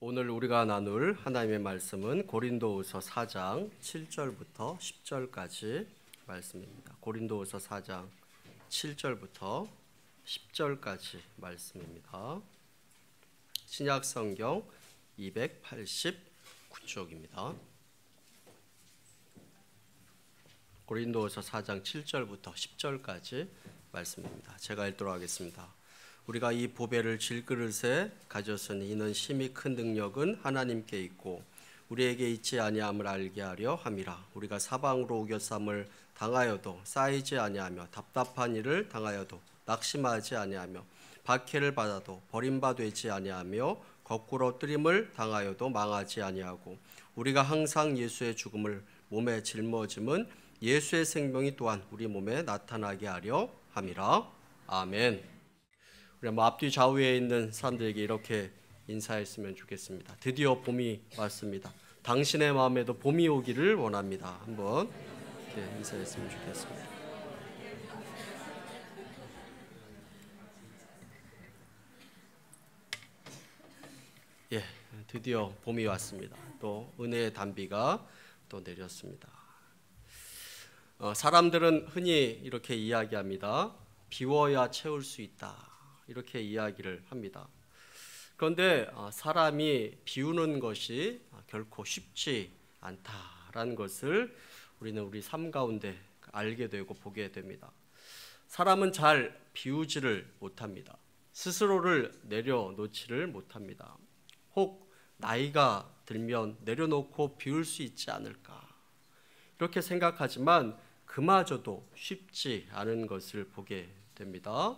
오늘 우리가 나눌 하나님의 말씀은 고린도후서 4장 7절부터 10절까지 말씀입니다. 고린도후서 4장 7절부터 10절까지 말씀입니다. 신약 성경 289쪽입니다. 고린도후서 4장 7절부터 10절까지 말씀입니다. 제가 읽도록 하겠습니다. 우리가 이 보배를 질그릇에 가졌으니 이는 심히 큰 능력은 하나님께 있고 우리에게 있지 아니함을 알게 하려 함이라. 우리가 사방으로 우겨쌈을 당하여도 쌓이지 아니하며 답답한 일을 당하여도 낙심하지 아니하며 박해를 받아도 버림받지 아니하며 거꾸로 뜨림을 당하여도 망하지 아니하고 우리가 항상 예수의 죽음을 몸에 짊어짐은 예수의 생명이 또한 우리 몸에 나타나게 하려 함이라. 아멘. 우리 앞뒤 좌우에 있는 사람들에게 이렇게 인사했으면 좋겠습니다. 드디어 봄이 왔습니다. 당신의 마음에도 봄이 오기를 원합니다. 한번 인사했으면 좋겠습니다. 드디어 봄이 왔습니다. 또 은혜의 단비가 또 내렸습니다. 사람들은 흔히 이렇게 이야기합니다. 비워야 채울 수 있다. 이렇게 이야기를 합니다. 그런데 사람이 비우는 것이 결코 쉽지 않다라는 것을 우리는 우리 삶 가운데 알게 되고 보게 됩니다. 사람은 잘 비우지를 못합니다. 스스로를 내려놓지를 못합니다. 혹 나이가 들면 내려놓고 비울 수 있지 않을까 이렇게 생각하지만 그마저도 쉽지 않은 것을 보게 됩니다.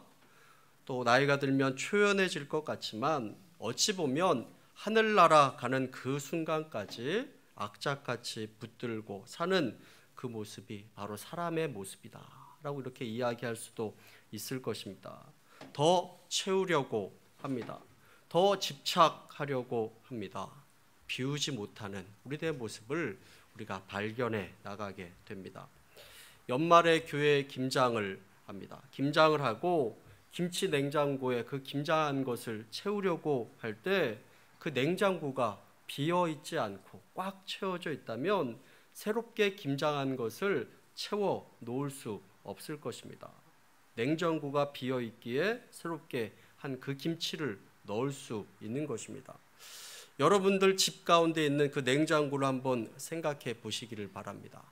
또 나이가 들면 초연해질 것 같지만 어찌 보면 하늘나라 가는 그 순간까지 악착같이 붙들고 사는 그 모습이 바로 사람의 모습이다 라고 이렇게 이야기할 수도 있을 것입니다. 더 채우려고 합니다. 더 집착하려고 합니다. 비우지 못하는 우리들의 모습을 우리가 발견해 나가게 됩니다. 연말에 교회 김장을 합니다. 김장을 하고 김치 냉장고에 그 김장한 것을 채우려고 할 때 그 냉장고가 비어 있지 않고 꽉 채워져 있다면 새롭게 김장한 것을 채워 놓을 수 없을 것입니다. 냉장고가 비어 있기에 새롭게 한 그 김치를 넣을 수 있는 것입니다. 여러분들 집 가운데 있는 그 냉장고를 한번 생각해 보시기를 바랍니다.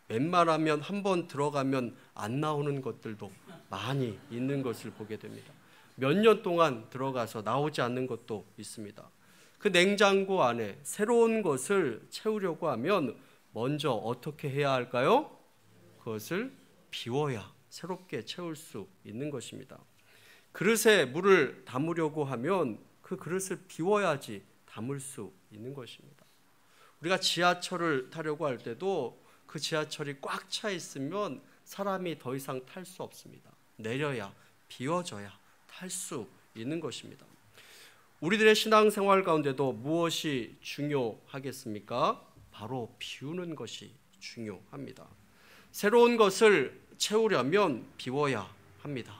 웬만하면 한번 들어가면 안 나오는 것들도 많이 있는 것을 보게 됩니다. 몇 년 동안 들어가서 나오지 않는 것도 있습니다. 그 냉장고 안에 새로운 것을 채우려고 하면 먼저 어떻게 해야 할까요? 그것을 비워야 새롭게 채울 수 있는 것입니다. 그릇에 물을 담으려고 하면 그 그릇을 비워야지 담을 수 있는 것입니다. 우리가 지하철을 타려고 할 때도 그 지하철이 꽉 차 있으면 사람이 더 이상 탈 수 없습니다. 내려야 비워져야 탈 수 있는 것입니다. 우리들의 신앙생활 가운데도 무엇이 중요하겠습니까? 바로 비우는 것이 중요합니다. 새로운 것을 채우려면 비워야 합니다.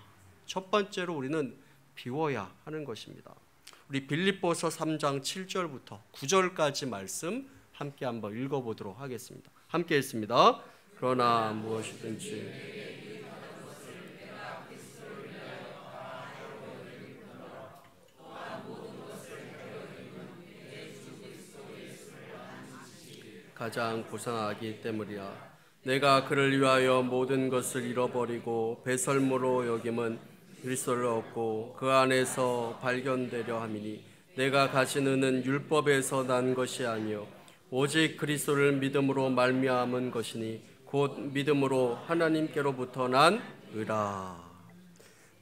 첫 번째로 우리는 비워야 하는 것입니다. 우리 빌립보서 3장 7절부터 9절까지 말씀 함께 한번 읽어보도록 하겠습니다. 함께 읽습니다. 그러나 무엇이든지 가장 고상하기 때문이라. 내가 그를 위하여 모든 것을 잃어버리고 배설물로 여김은 그리스도를 얻고 그 안에서 발견되려 함이니 내가 가진 은은 율법에서 난 것이 아니요 오직 그리스도를 믿음으로 말미암은 것이니 곧 믿음으로 하나님께로부터 난 의라.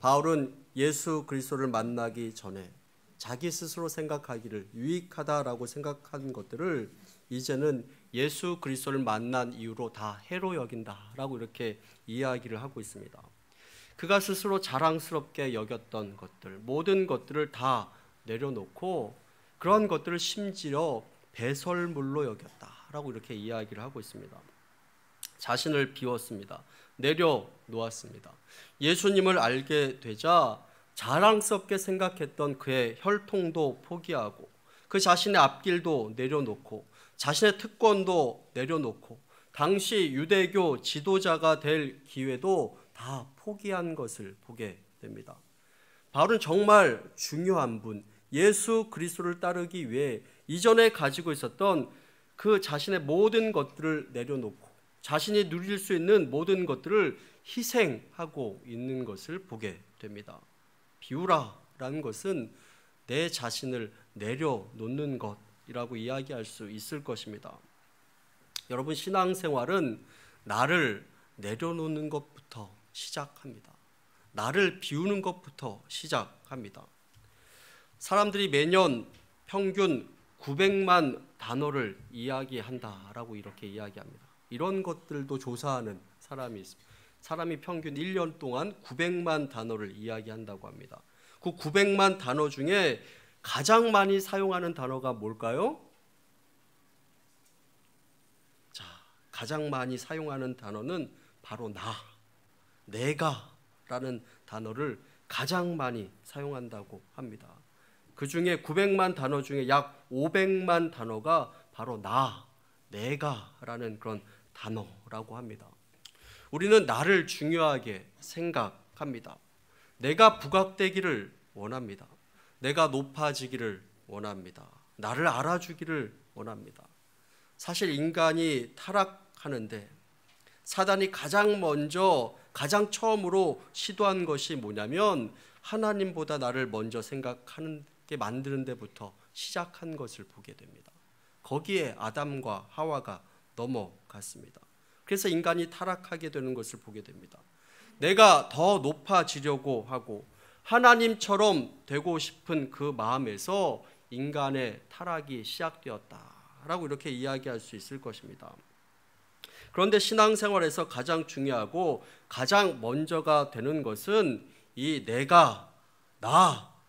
바울은 예수 그리스도를 만나기 전에 자기 스스로 생각하기를 유익하다라고 생각한 것들을 이제는 예수 그리스도를 만난 이후로 다 해로 여긴다라고 이렇게 이야기를 하고 있습니다. 그가 스스로 자랑스럽게 여겼던 것들, 모든 것들을 다 내려놓고 그런 것들을 심지어 배설물로 여겼다라고 이렇게 이야기를 하고 있습니다. 자신을 비웠습니다. 내려놓았습니다. 예수님을 알게 되자 자랑스럽게 생각했던 그의 혈통도 포기하고 그 자신의 앞길도 내려놓고 자신의 특권도 내려놓고 당시 유대교 지도자가 될 기회도 다 포기한 것을 보게 됩니다. 바울은 정말 중요한 분, 예수 그리스도를 따르기 위해 이전에 가지고 있었던 그 자신의 모든 것들을 내려놓고 자신이 누릴 수 있는 모든 것들을 희생하고 있는 것을 보게 됩니다. 비우라라는 것은 내 자신을 내려놓는 것이라고 이야기할 수 있을 것입니다. 여러분, 신앙생활은 나를 내려놓는 것부터 시작합니다. 나를 비우는 것부터 시작합니다. 사람들이 매년 평균 900만 단어를 이야기한다라고 이렇게 이야기합니다. 이런 것들도 조사하는 사람이 있습니다. 사람이 평균 1년 동안 900만 단어를 이야기한다고 합니다. 그 900만 단어 중에 가장 많이 사용하는 단어가 뭘까요? 자, 가장 많이 사용하는 단어는 바로 내가라는 단어를 가장 많이 사용한다고 합니다. 그 중에 900만 단어 중에 약 500만 단어가 바로 내가라는 그런 단어라고 합니다. 우리는 나를 중요하게 생각합니다. 내가 부각되기를 원합니다. 내가 높아지기를 원합니다. 나를 알아주기를 원합니다. 사실 인간이 타락하는데 사단이 가장 처음으로 시도한 것이 뭐냐면 하나님보다 나를 먼저 생각하게 만드는 데부터 시작한 것을 보게 됩니다. 거기에 아담과 하와가 넘어갔습니다. 그래서 인간이 타락하게 되는 것을 보게 됩니다. 내가 더 높아지려고 하고 하나님처럼 되고 싶은 그 마음에서 인간의 타락이 시작되었다라고 이렇게 이야기할 수 있을 것입니다. 그런데 신앙생활에서 가장 중요하고 가장 먼저가 되는 것은 이 내가,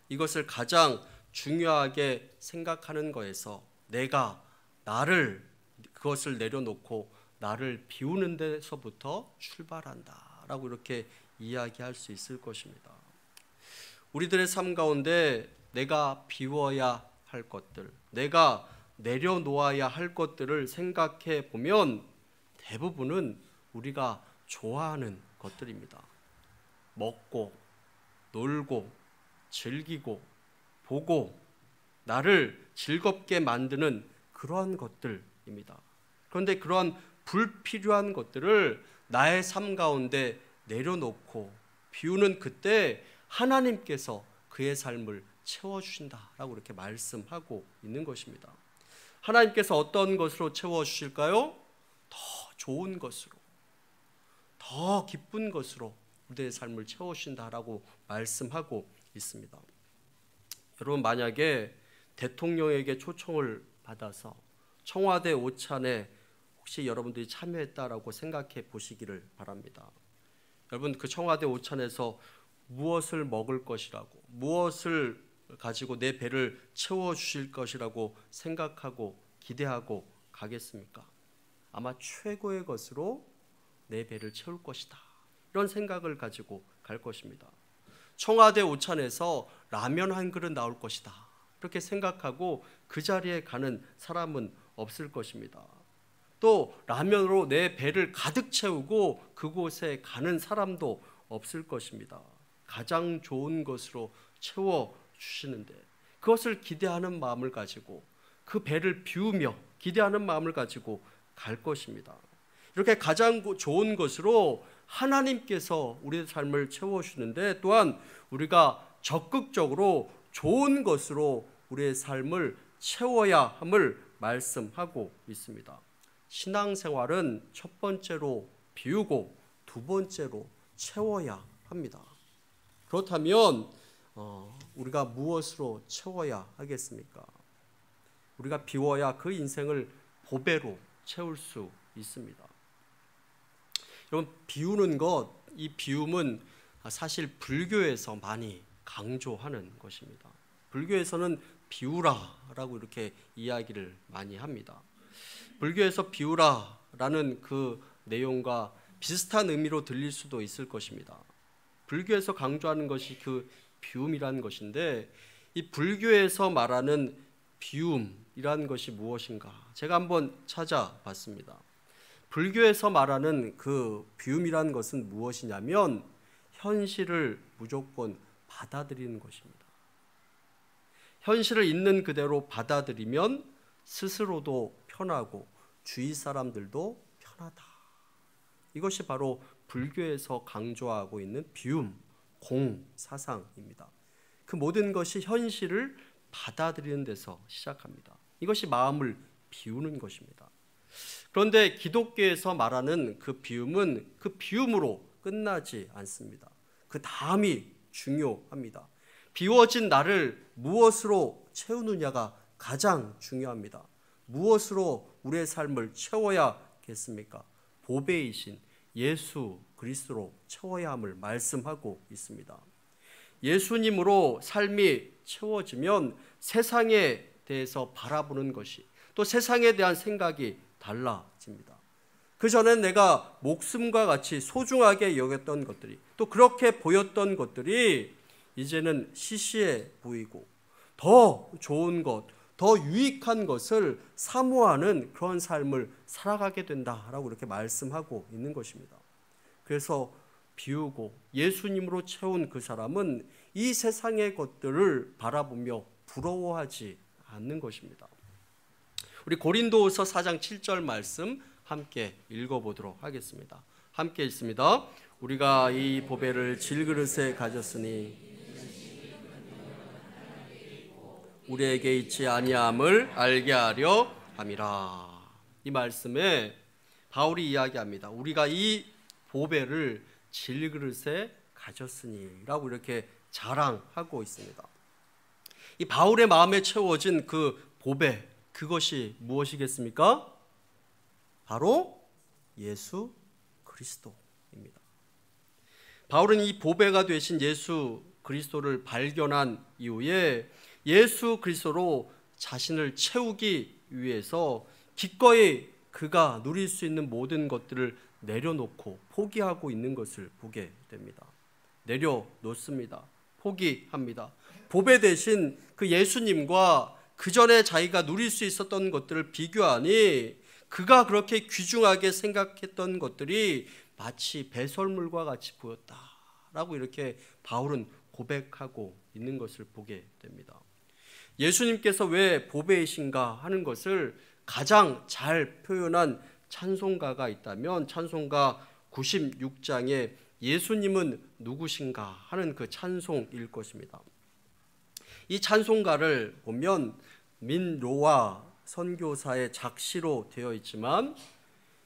이것을 가장 중요하게 생각하는 거에서 내가 나를 그것을 내려놓고 나를 비우는 데서부터 출발한다라고 이렇게 이야기할 수 있을 것입니다. 우리들의 삶 가운데 내가 비워야 할 것들, 내가 내려놓아야 할 것들을 생각해 보면 대부분은 우리가 좋아하는 것들입니다. 먹고, 놀고, 즐기고, 보고, 나를 즐겁게 만드는 그러한 것들입니다. 그런데 그러한 불필요한 것들을 나의 삶 가운데 내려놓고 비우는 그때 하나님께서 그의 삶을 채워주신다라고 이렇게 말씀하고 있는 것입니다. 하나님께서 어떤 것으로 채워주실까요? 더 좋은 것으로, 더 기쁜 것으로 우리의 삶을 채워주신다라고 말씀하고 있습니다. 여러분, 만약에 대통령에게 초청을 받아서 청와대 오찬에 혹시 여러분들이 참여했다라고 생각해 보시기를 바랍니다. 여러분, 그 청와대 오찬에서 무엇을 먹을 것이라고, 무엇을 가지고 내 배를 채워주실 것이라고 생각하고 기대하고 가겠습니까? 아마 최고의 것으로 내 배를 채울 것이다, 이런 생각을 가지고 갈 것입니다. 청와대 오찬에서 라면 한 그릇 나올 것이다, 이렇게 생각하고 그 자리에 가는 사람은 없을 것입니다. 또 라면으로 내 배를 가득 채우고 그곳에 가는 사람도 없을 것입니다. 가장 좋은 것으로 채워주시는데 그것을 기대하는 마음을 가지고 그 배를 비우며 기대하는 마음을 가지고 갈 것입니다. 이렇게 가장 좋은 것으로 하나님께서 우리의 삶을 채워주시는데 또한 우리가 적극적으로 좋은 것으로 우리의 삶을 채워야 함을 말씀하고 있습니다. 신앙생활은 첫 번째로 비우고 두 번째로 채워야 합니다. 그렇다면 우리가 무엇으로 채워야 하겠습니까? 우리가 비워야 그 인생을 보배로 채울 수 있습니다. 여러분, 비우는 것, 이 비움은 사실 불교에서 많이 강조하는 것입니다. 불교에서는 비우라라고 이렇게 이야기를 많이 합니다. 불교에서 비우라라는 그 내용과 비슷한 의미로 들릴 수도 있을 것입니다. 불교에서 강조하는 것이 그 비움이라는 것인데 이 불교에서 말하는 비움이라는 것이 무엇인가? 제가 한번 찾아봤습니다. 불교에서 말하는 그 비움이라는 것은 무엇이냐면 현실을 무조건 받아들이는 것입니다. 현실을 있는 그대로 받아들이면 스스로도 편하고 주위 사람들도 편하다. 이것이 바로 불교에서 강조하고 있는 비움, 공 사상입니다. 그 모든 것이 현실을 받아들이는 데서 시작합니다. 이것이 마음을 비우는 것입니다. 그런데 기독교에서 말하는 그 비움은 그 비움으로 끝나지 않습니다. 그 다음이 중요합니다. 비워진 나를 무엇으로 채우느냐가 가장 중요합니다. 무엇으로 우리의 삶을 채워야겠습니까? 보배이신 예수 그리스도로 채워야 함을 말씀하고 있습니다. 예수님으로 삶이 채워지면 세상에 대해서 바라보는 것이, 또 세상에 대한 생각이 달라집니다. 그전엔 내가 목숨과 같이 소중하게 여겼던 것들이, 또 그렇게 보였던 것들이 이제는 시시해 보이고 더 좋은 것, 더 유익한 것을 사모하는 그런 삶을 살아가게 된다라고 이렇게 말씀하고 있는 것입니다. 그래서 비우고 예수님으로 채운 그 사람은 이 세상의 것들을 바라보며 부러워하지 않는 것입니다. 우리 고린도후서 4장 7절 말씀 함께 읽어보도록 하겠습니다. 함께 읽습니다. 우리가 이 보배를 질그릇에 가졌으니 우리에게 있지 아니함을 알게 하려 함이라. 이 말씀에 바울이 이야기합니다. 우리가 이 보배를 질그릇에 가졌으니 라고 이렇게 자랑하고 있습니다. 이 바울의 마음에 채워진 그 보배, 그것이 무엇이겠습니까? 바로 예수 그리스도입니다. 바울은 이 보배가 되신 예수 그리스도를 발견한 이후에 예수 그리스도로 자신을 채우기 위해서 기꺼이 그가 누릴 수 있는 모든 것들을 내려놓고 포기하고 있는 것을 보게 됩니다. 내려놓습니다. 포기합니다. 보배 대신 그 예수님과 그 전에 자기가 누릴 수 있었던 것들을 비교하니 그가 그렇게 귀중하게 생각했던 것들이 마치 배설물과 같이 보였다라고 이렇게 바울은 고백하고 있는 것을 보게 됩니다. 예수님께서 왜 보배이신가 하는 것을 가장 잘 표현한 찬송가가 있다면 찬송가 96장에 예수님은 누구신가 하는 그 찬송일 것입니다. 이 찬송가를 보면 민로아 선교사의 작시로 되어 있지만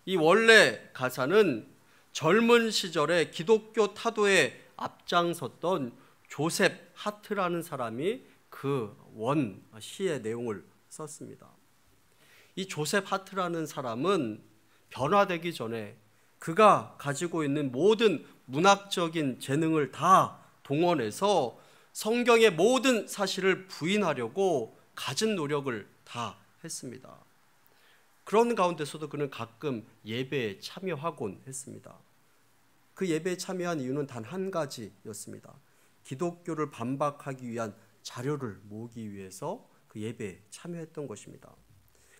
이 원래 가사는 젊은 시절에 기독교 타도에 앞장섰던 조셉 하트라는 사람이 그 원 시의 내용을 썼습니다. 이 조셉 하트라는 사람은 변화되기 전에 그가 가지고 있는 모든 문학적인 재능을 다 동원해서 성경의 모든 사실을 부인하려고 갖은 노력을 다 했습니다. 그런 가운데서도 그는 가끔 예배에 참여하곤 했습니다. 그 예배에 참여한 이유는 단 한 가지였습니다. 기독교를 반박하기 위한 자료를 모으기 위해서 그 예배에 참여했던 것입니다.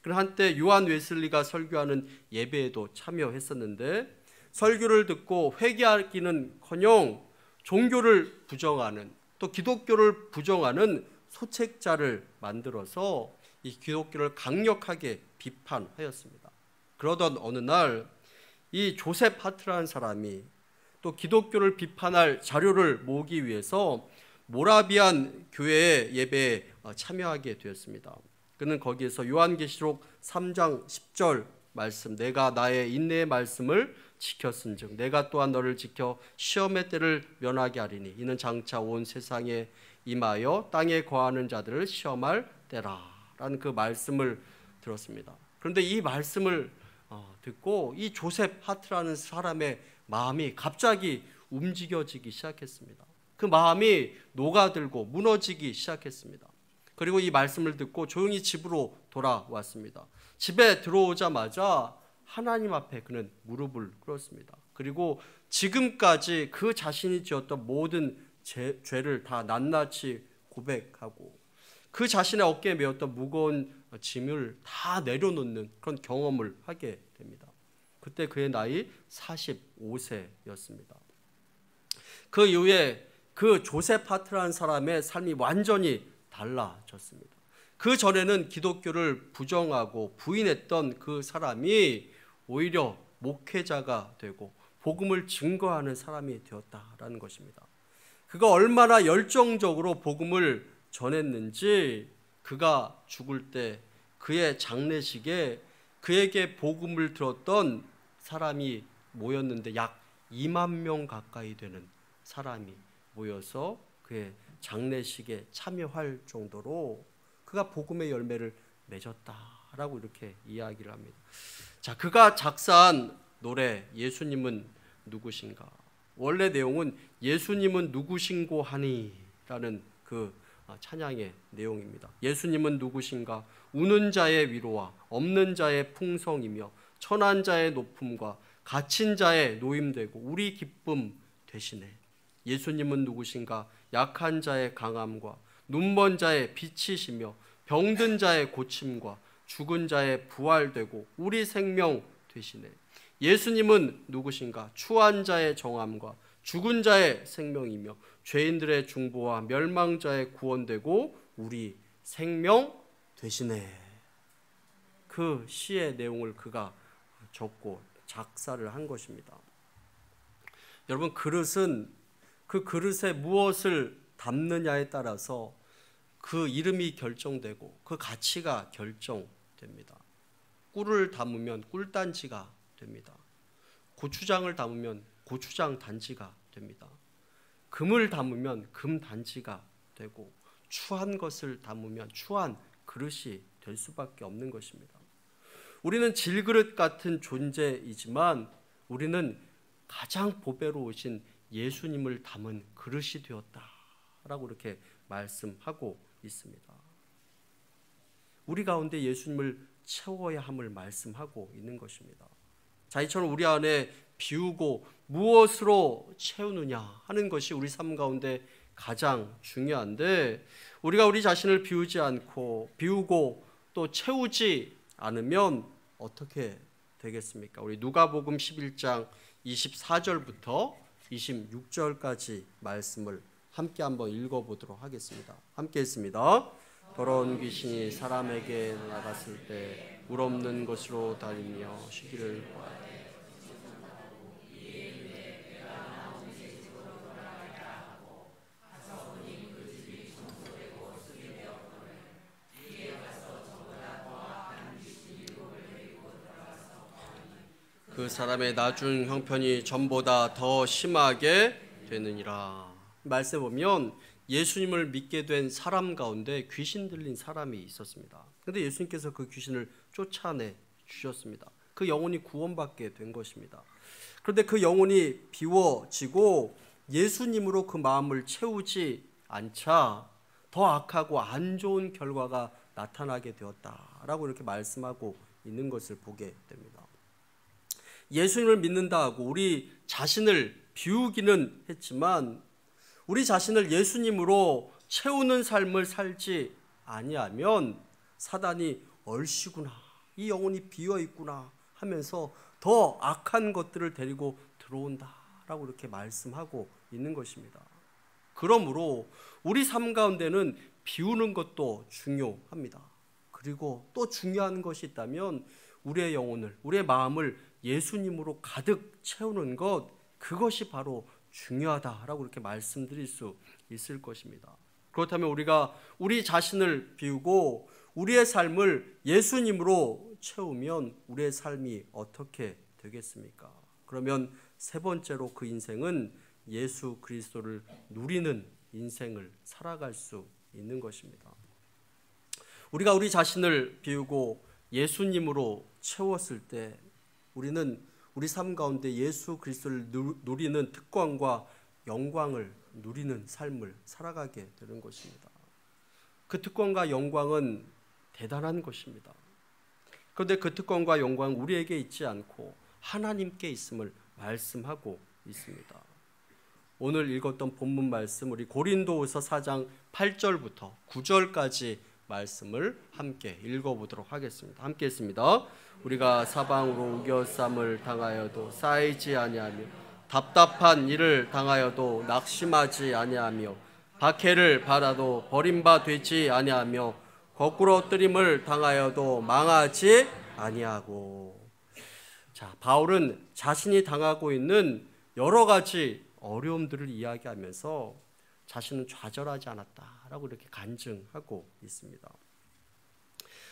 그럼 한때 요한 웨슬리가 설교하는 예배에도 참여했었는데 설교를 듣고 회개하기는커녕 종교를 부정하는, 또 기독교를 부정하는 소책자를 만들어서 이 기독교를 강력하게 비판하였습니다. 그러던 어느 날 이 조셉 하트라는 사람이 또 기독교를 비판할 자료를 모으기 위해서 모라비안 교회의 예배에 참여하게 되었습니다. 그는 거기에서 요한계시록 3장 10절 말씀, 내가 나의 인내의 말씀을 지켰은즉 내가 또한 너를 지켜 시험의 때를 면하게 하리니 이는 장차 온 세상에 임하여 땅에 거하는 자들을 시험할 때라 라는 그 말씀을 들었습니다. 그런데 이 말씀을 듣고 이 조셉 하트라는 사람의 마음이 갑자기 움직여지기 시작했습니다. 그 마음이 녹아들고 무너지기 시작했습니다. 그리고 이 말씀을 듣고 조용히 집으로 돌아왔습니다. 집에 들어오자마자 하나님 앞에 그는 무릎을 꿇었습니다. 그리고 지금까지 그 자신이 지었던 모든 죄를 다 낱낱이 고백하고 그 자신의 어깨에 메었던 무거운 짐을 다 내려놓는 그런 경험을 하게 됩니다. 그때 그의 나이 45세였습니다. 그 이후에 그 조세파트라는 사람의 삶이 완전히 달라졌습니다. 그 전에는 기독교를 부정하고 부인했던 그 사람이 오히려 목회자가 되고 복음을 증거하는 사람이 되었다라는 것입니다. 그가 얼마나 열정적으로 복음을 전했는지 그가 죽을 때 그의 장례식에 그에게 복음을 들었던 사람이 모였는데 약 2만 명 가까이 되는 사람이 모여서 그의 장례식에 참여할 정도로 그가 복음의 열매를 맺었다라고 이렇게 이야기를 합니다. 자, 그가 작사한 노래 예수님은 누구신가? 원래 내용은 예수님은 누구신고 하니? 라는 그 찬양의 내용입니다. 예수님은 누구신가? 우는 자의 위로와 없는 자의 풍성이며 천한 자의 높음과 갇힌 자의 노임되고 우리 기쁨 되시네. 예수님은 누구신가? 약한 자의 강함과 눈먼 자의 빛이시며 병든 자의 고침과 죽은 자의 부활되고 우리 생명 되시네. 예수님은 누구신가? 추한 자의 정함과 죽은 자의 생명이며 죄인들의 중보와 멸망자의 구원되고 우리 생명 되시네. 그 시의 내용을 그가 적고 작사를 한 것입니다. 여러분, 그릇은 그 그릇에 무엇을 담느냐에 따라서 그 이름이 결정되고 그 가치가 결정됩니다. 꿀을 담으면 꿀단지가 됩니다. 고추장을 담으면 고추장 단지가 됩니다. 금을 담으면 금 단지가 되고 추한 것을 담으면 추한 그릇이 될 수밖에 없는 것입니다. 우리는 질그릇 같은 존재이지만 우리는 가장 보배로우신 예수님을 담은 그릇이 되었다라고 이렇게 말씀하고 있습니다. 우리 가운데 예수님을 채워야 함을 말씀하고 있는 것입니다. 자, 이처럼 우리 안에 비우고 무엇으로 채우느냐 하는 것이 우리 삶 가운데 가장 중요한데, 우리가 우리 자신을 비우고 또 채우지 않으면 어떻게 되겠습니까? 우리 누가복음 11장 24절부터 26절까지 말씀을 함께 한번 읽어보도록 하겠습니다. 함께 읽습니다. 더러운 귀신이 사람에게 나갔을 때 물 없는 곳으로 다니며 쉬기를 구하되 그 사람의 나중 형편이 전보다 더 심하게 되느니라. 말씀에 보면 예수님을 믿게 된 사람 가운데 귀신 들린 사람이 있었습니다. 그런데 예수님께서 그 귀신을 쫓아내 주셨습니다. 그 영혼이 구원받게 된 것입니다. 그런데 그 영혼이 비워지고 예수님으로 그 마음을 채우지 않자 더 악하고 안 좋은 결과가 나타나게 되었다라고 이렇게 말씀하고 있는 것을 보게 됩니다. 예수님을 믿는다 하고 우리 자신을 비우기는 했지만 우리 자신을 예수님으로 채우는 삶을 살지 아니하면 사단이 얼씨구나, 이 영혼이 비어있구나 하면서 더 악한 것들을 데리고 들어온다라고 이렇게 말씀하고 있는 것입니다. 그러므로 우리 삶 가운데는 비우는 것도 중요합니다. 그리고 또 중요한 것이 있다면 우리의 영혼을, 우리의 마음을 예수님으로 가득 채우는 것, 그것이 바로 중요하다라고 이렇게 말씀드릴 수 있을 것입니다. 그렇다면 우리가 우리 자신을 비우고 우리의 삶을 예수님으로 채우면 우리의 삶이 어떻게 되겠습니까? 그러면 세 번째로 그 인생은 예수 그리스도를 누리는 인생을 살아갈 수 있는 것입니다. 우리가 우리 자신을 비우고 예수님으로 채웠을 때 우리는 우리 삶 가운데 예수 그리스도를 누리는 특권과 영광을 누리는 삶을 살아가게 되는 것입니다. 그 특권과 영광은 대단한 것입니다. 그런데 그 특권과 영광은 우리에게 있지 않고 하나님께 있음을 말씀하고 있습니다. 오늘 읽었던 본문 말씀 우리 고린도후서 4장 8절부터 9절까지 말씀을 함께 읽어보도록 하겠습니다. 함께 했습니다. 우리가 사방으로 우겨쌈을 당하여도 쌓이지 아니하며 답답한 일을 당하여도 낙심하지 아니하며 박해를 받아도 버림바 되지 아니하며 거꾸로 엎드림을 당하여도 망하지 아니하고. 자, 바울은 자신이 당하고 있는 여러 가지 어려움들을 이야기하면서 자신은 좌절하지 않았다라고 이렇게 간증하고 있습니다.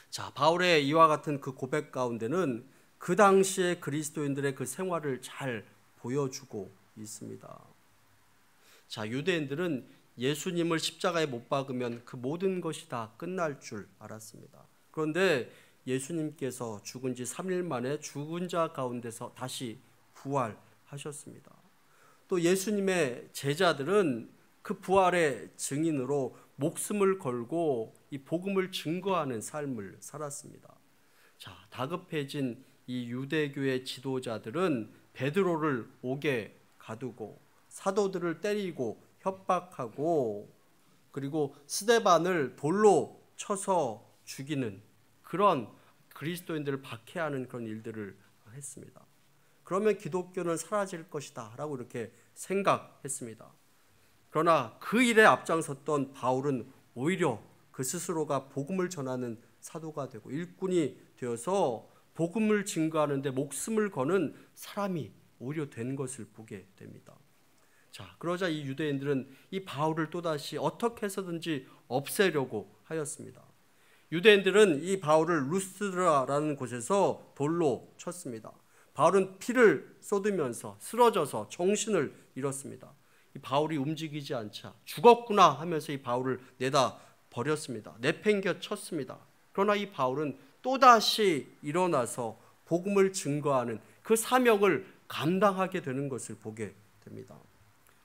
자, 바울의 이와 같은 그 고백 가운데는 그 당시에 그리스도인들의 그 생활을 잘 보여주고 있습니다. 자, 유대인들은 예수님을 십자가에 못 박으면 그 모든 것이 다 끝날 줄 알았습니다. 그런데 예수님께서 죽은 지 3일 만에 죽은 자 가운데서 다시 부활하셨습니다. 또 예수님의 제자들은 그 부활의 증인으로 목숨을 걸고 이 복음을 증거하는 삶을 살았습니다. 자, 다급해진 이 유대교의 지도자들은 베드로를 옥에 가두고 사도들을 때리고 협박하고 그리고 스데반을 돌로 쳐서 죽이는 그런 그리스도인들을 박해하는 그런 일들을 했습니다. 그러면 기독교는 사라질 것이다 라고 이렇게 생각했습니다. 그러나 그 일에 앞장섰던 바울은 오히려 그 스스로가 복음을 전하는 사도가 되고 일꾼이 되어서 복음을 증거하는데 목숨을 거는 사람이 오히려 된 것을 보게 됩니다. 자, 그러자 이 유대인들은 이 바울을 또다시 어떻게 해서든지 없애려고 하였습니다. 유대인들은 이 바울을 루스드라라는 곳에서 돌로 쳤습니다. 바울은 피를 쏟으면서 쓰러져서 정신을 잃었습니다. 이 바울이 움직이지 않자 죽었구나 하면서 이 바울을 내다 버렸습니다. 내팽겨 쳤습니다. 그러나 이 바울은 또다시 일어나서 복음을 증거하는 그 사명을 감당하게 되는 것을 보게 됩니다.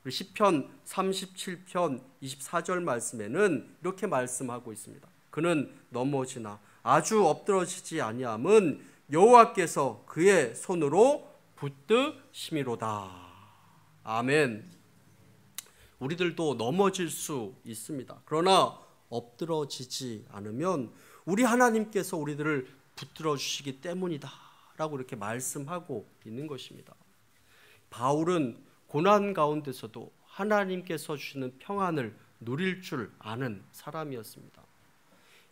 시편 37편 24절 말씀에는 이렇게 말씀하고 있습니다. 그는 넘어지나 아주 엎드러지지 아니함은 여호와께서 그의 손으로 붙드심이로다. 아멘. 우리들도 넘어질 수 있습니다. 그러나 엎드러지지 않으면 우리 하나님께서 우리들을 붙들어 주시기 때문이다 라고 이렇게 말씀하고 있는 것입니다. 바울은 고난 가운데서도 하나님께서 주시는 평안을 누릴 줄 아는 사람이었습니다.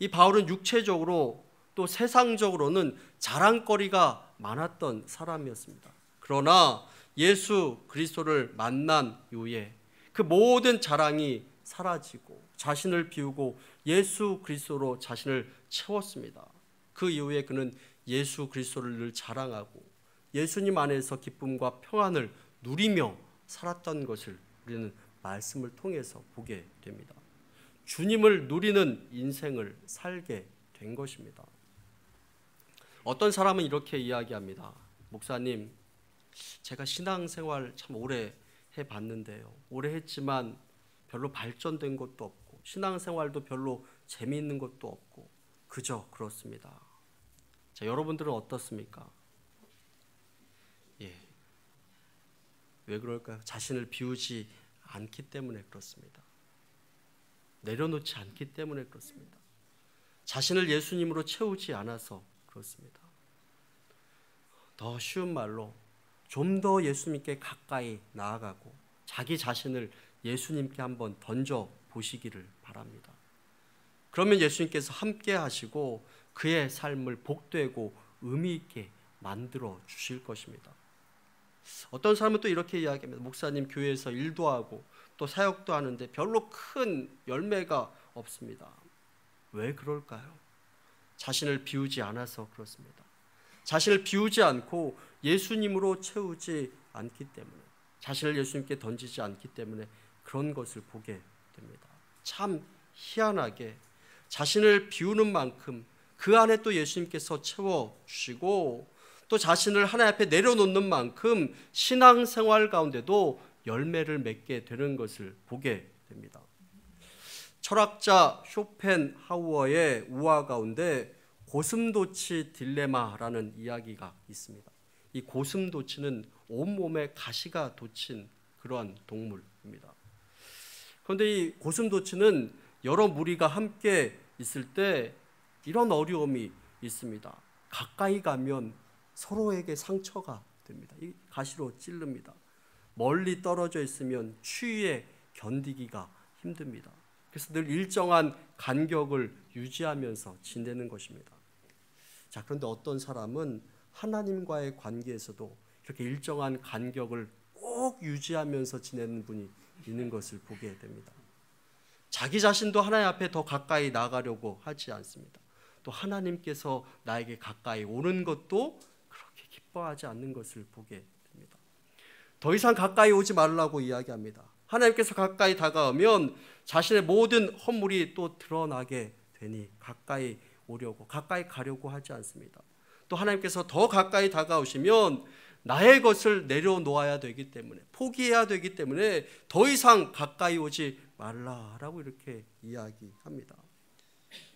이 바울은 육체적으로 또 세상적으로는 자랑거리가 많았던 사람이었습니다. 그러나 예수 그리스도를 만난 이후에 그 모든 자랑이 사라지고 자신을 비우고 예수 그리스도로 자신을 채웠습니다. 그 이후에 그는 예수 그리스도를 늘 자랑하고 예수님 안에서 기쁨과 평안을 누리며 살았던 것을 우리는 말씀을 통해서 보게 됩니다. 주님을 누리는 인생을 살게 된 것입니다. 어떤 사람은 이렇게 이야기합니다. 목사님, 제가 신앙생활 참 오래 해봤는데요. 오래 했지만 별로 발전된 것도 없고 신앙생활도 별로 재미있는 것도 없고 그저 그렇습니다. 자, 여러분들은 어떻습니까? 예. 왜 그럴까요? 자신을 비우지 않기 때문에 그렇습니다. 내려놓지 않기 때문에 그렇습니다. 자신을 예수님으로 채우지 않아서 그렇습니다. 더 쉬운 말로 좀 더 예수님께 가까이 나아가고 자기 자신을 예수님께 한번 던져 보시기를 바랍니다. 그러면 예수님께서 함께 하시고 그의 삶을 복되고 의미 있게 만들어 주실 것입니다. 어떤 사람은 또 이렇게 이야기합니다. 목사님, 교회에서 일도 하고 또 사역도 하는데 별로 큰 열매가 없습니다. 왜 그럴까요? 자신을 비우지 않아서 그렇습니다. 자신을 비우지 않고 예수님으로 채우지 않기 때문에, 자신을 예수님께 던지지 않기 때문에 그런 것을 보게 됩니다. 참 희한하게 자신을 비우는 만큼 그 안에 또 예수님께서 채워주시고 또 자신을 하나님 앞에 내려놓는 만큼 신앙생활 가운데도 열매를 맺게 되는 것을 보게 됩니다. 철학자 쇼펜하우어의 우화 가운데 고슴도치 딜레마라는 이야기가 있습니다. 이 고슴도치는 온몸에 가시가 돋친 그러한 동물입니다. 그런데 이 고슴도치는 여러 무리가 함께 있을 때 이런 어려움이 있습니다. 가까이 가면 서로에게 상처가 됩니다. 이 가시로 찌릅니다. 멀리 떨어져 있으면 추위에 견디기가 힘듭니다. 그래서 늘 일정한 간격을 유지하면서 지내는 것입니다. 자, 그런데 어떤 사람은 하나님과의 관계에서도 이렇게 일정한 간격을 꼭 유지하면서 지내는 분이 있는 것을 보게 됩니다. 자기 자신도 하나님 앞에 더 가까이 나가려고 하지 않습니다. 또 하나님께서 나에게 가까이 오는 것도 그렇게 기뻐하지 않는 것을 보게 됩니다. 더 이상 가까이 오지 말라고 이야기합니다. 하나님께서 가까이 다가오면 자신의 모든 허물이 또 드러나게 되니 가까이 오려고, 가까이 가려고 하지 않습니다. 또 하나님께서 더 가까이 다가오시면 나의 것을 내려놓아야 되기 때문에, 포기해야 되기 때문에 더 이상 가까이 오지 말라라고 이렇게 이야기합니다.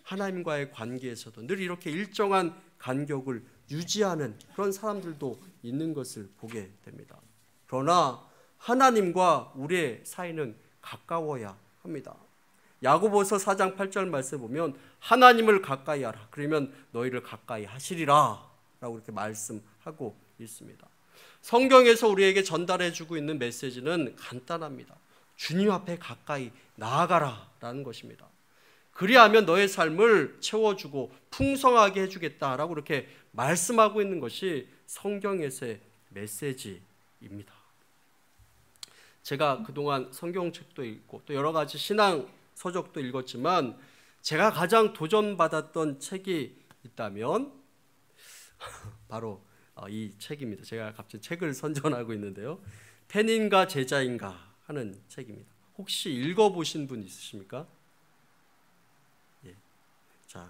하나님과의 관계에서도 늘 이렇게 일정한 간격을 유지하는 그런 사람들도 있는 것을 보게 됩니다. 그러나 하나님과 우리의 사이는 가까워야 합니다. 야고보서 4장 8절 말씀 보면 하나님을 가까이 하라, 그러면 너희를 가까이 하시리라 라고 이렇게 말씀하고 있습니다. 성경에서 우리에게 전달해주고 있는 메시지는 간단합니다. 주님 앞에 가까이 나아가라 라는 것입니다. 그리하면 너의 삶을 채워주고 풍성하게 해주겠다라고 이렇게 말씀하고 있는 것이 성경에서의 메시지입니다. 제가 그동안 성경책도 읽고 또 여러 가지 신앙 서적도 읽었지만 제가 가장 도전받았던 책이 있다면 바로 이 책입니다. 제가 갑자기 책을 선전하고 있는데요. 팬인가 제자인가 하는 책입니다. 혹시 읽어보신 분 있으십니까? 예. 자,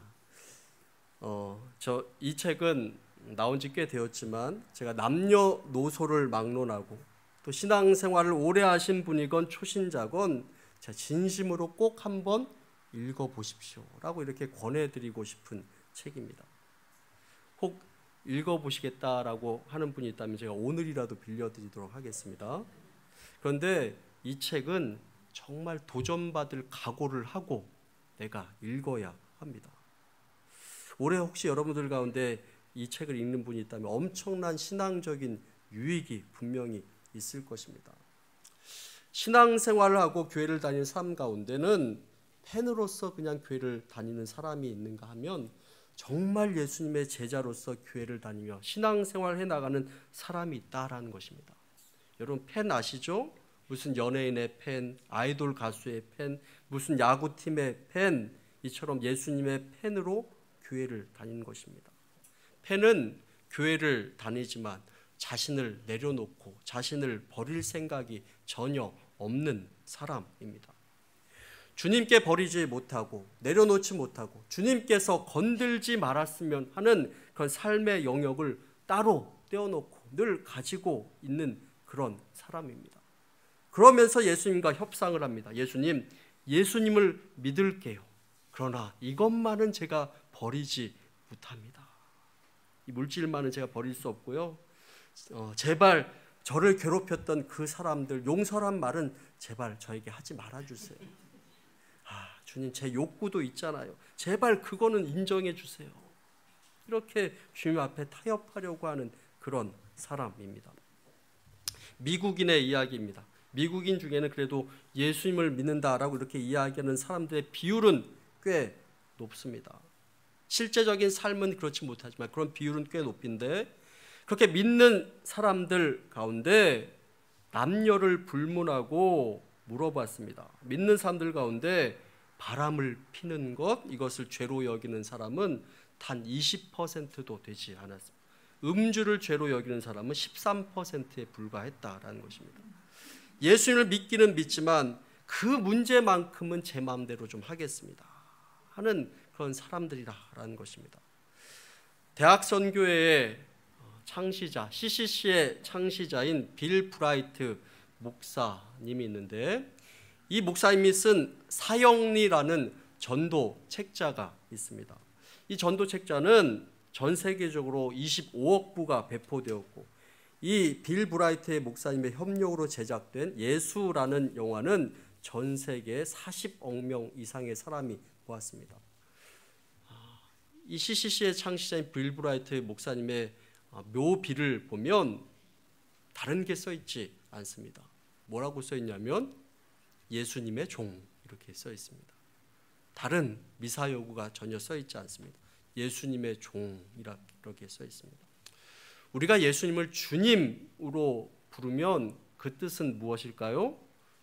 이 책은 나온 지 꽤 되었지만 제가 남녀노소를 막론하고 또 신앙생활을 오래 하신 분이건 초신자건 제가 진심으로 꼭 한번 읽어보십시오라고 이렇게 권해드리고 싶은 책입니다. 혹 읽어보시겠다라고 하는 분이 있다면 제가 오늘이라도 빌려드리도록 하겠습니다. 그런데 이 책은 정말 도전받을 각오를 하고 내가 읽어야 합니다. 올해 혹시 여러분들 가운데 이 책을 읽는 분이 있다면 엄청난 신앙적인 유익이 분명히 있을 것입니다. 신앙생활을 하고 교회를 다니는 사람 가운데는 팬으로서 그냥 교회를 다니는 사람이 있는가 하면 정말 예수님의 제자로서 교회를 다니며 신앙생활을 해나가는 사람이 있다라는 것입니다. 여러분 팬 아시죠? 무슨 연예인의 팬, 아이돌 가수의 팬, 무슨 야구팀의 팬, 이처럼 예수님의 팬으로 교회를 다니는 것입니다. 팬은 교회를 다니지만 자신을 내려놓고 자신을 버릴 생각이 전혀 없는 사람입니다. 주님께 버리지 못하고 내려놓지 못하고 주님께서 건들지 말았으면 하는 그런 삶의 영역을 따로 떼어놓고 늘 가지고 있는 그런 사람입니다. 그러면서 예수님과 협상을 합니다. 예수님을 믿을게요. 그러나 이것만은 제가 버리지 못합니다. 이 물질만은 제가 버릴 수 없고요. 제발 저를 괴롭혔던 그 사람들 용서란 말은 제발 저에게 하지 말아주세요. 주님 제 욕구도 있잖아요. 제발 그거는 인정해 주세요. 이렇게 주님 앞에 타협하려고 하는 그런 사람입니다. 미국인의 이야기입니다. 미국인 중에는 그래도 예수님을 믿는다라고 이렇게 이야기하는 사람들의 비율은 꽤 높습니다. 실제적인 삶은 그렇지 못하지만 그런 비율은 꽤 높은데 그렇게 믿는 사람들 가운데 남녀를 불문하고 물어봤습니다. 믿는 사람들 가운데 바람을 피는 것, 이것을 죄로 여기는 사람은 단 20%도 되지 않았습니다. 음주를 죄로 여기는 사람은 13%에 불과했다라는 것입니다. 예수님을 믿기는 믿지만 그 문제만큼은 제 마음대로 좀 하겠습니다 하는 그런 사람들이라는 것입니다. 대학선교회의 창시자, CCC의 창시자인 빌 브라이트 목사님이 있는데 이 목사님이 쓴 사형리라는 전도 책자가 있습니다. 이 전도 책자는 전 세계적으로 25억 부가 배포되었고 이 빌 브라이트의 목사님의 협력으로 제작된 예수라는 영화는 전 세계에 40억 명 이상의 사람이 보았습니다. 이 CCC의 창시자인 빌 브라이트의 목사님의 묘비를 보면 다른 게 써 있지 않습니다. 뭐라고 써 있냐면 예수님의 종 이렇게 써 있습니다. 다른 미사 여구가 전혀 써 있지 않습니다. 예수님의 종 이렇게 써 있습니다. 우리가 예수님을 주님으로 부르면 그 뜻은 무엇일까요?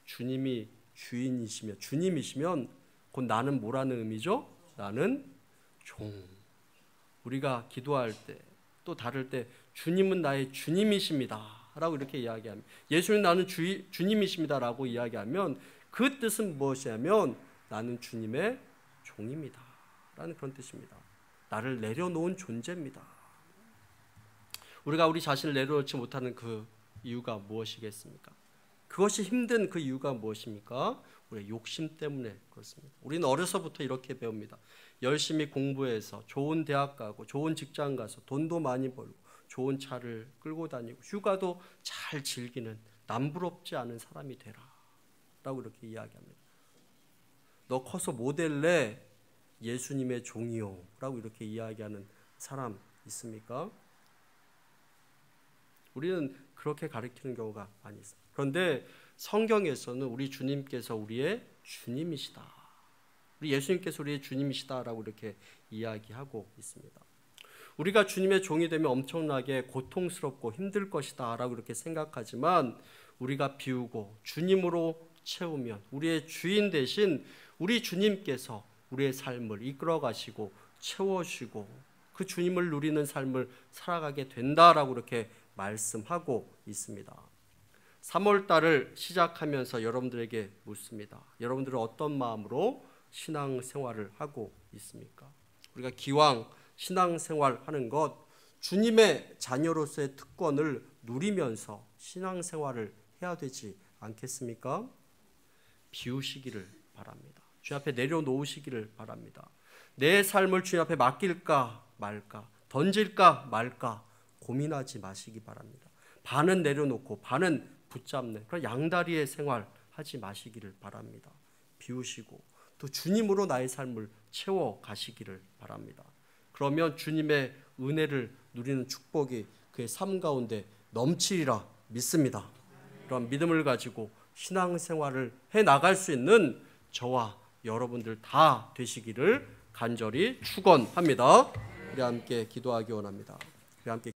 주님이 주인이시며 주님이시면 곧 나는 뭐라는 의미죠? 나는 종. 우리가 기도할 때 또 다를 때 주님은 나의 주님이십니다 라고 이렇게 이야기하면, 예수님 나는 주님이십니다 라고 이야기하면 그 뜻은 무엇이냐면 나는 주님의 종입니다 라는 그런 뜻입니다. 나를 내려놓은 존재입니다. 우리가 우리 자신을 내려놓지 못하는 그 이유가 무엇이겠습니까? 그것이 힘든 그 이유가 무엇입니까? 우리의 욕심 때문에 그렇습니다. 우리는 어려서부터 이렇게 배웁니다. 열심히 공부해서 좋은 대학 가고 좋은 직장 가서 돈도 많이 벌고 좋은 차를 끌고 다니고 휴가도 잘 즐기는 남부럽지 않은 사람이 되라 라고 이렇게 이야기합니다. 너 커서 뭐 될래? 예수님의 종이요 라고 이렇게 이야기하는 사람 있습니까? 우리는 그렇게 가르치는 경우가 많이 있습니다. 그런데 성경에서는 우리 주님께서 우리의 주님이시다, 우리 예수님께서 우리의 주님이시다라고 이렇게 이야기하고 있습니다. 우리가 주님의 종이 되면 엄청나게 고통스럽고 힘들 것이다 라고 이렇게 생각하지만 우리가 비우고 주님으로 채우면 우리의 주인 대신 우리 주님께서 우리의 삶을 이끌어 가시고 채워주시고 그 주님을 누리는 삶을 살아가게 된다라고 이렇게 말씀하고 있습니다. 3월달을 시작하면서 여러분들에게 묻습니다. 여러분들은 어떤 마음으로 신앙생활을 하고 있습니까? 우리가 기왕 신앙생활하는 것, 주님의 자녀로서의 특권을 누리면서 신앙생활을 해야 되지 않겠습니까? 비우시기를 바랍니다. 주님 앞에 내려놓으시기를 바랍니다. 내 삶을 주님 앞에 맡길까 말까, 던질까 말까 고민하지 마시기 바랍니다. 반은 내려놓고 반은 붙잡는 그런 양다리의 생활 하지 마시기를 바랍니다. 비우시고 또 주님으로 나의 삶을 채워 가시기를 바랍니다. 그러면 주님의 은혜를 누리는 축복이 그의 삶 가운데 넘치리라 믿습니다. 그런 믿음을 가지고 신앙생활을 해나갈 수 있는 저와 여러분들 다 되시기를 간절히 축원합니다. 우리 함께 기도하기 원합니다. 우리 함께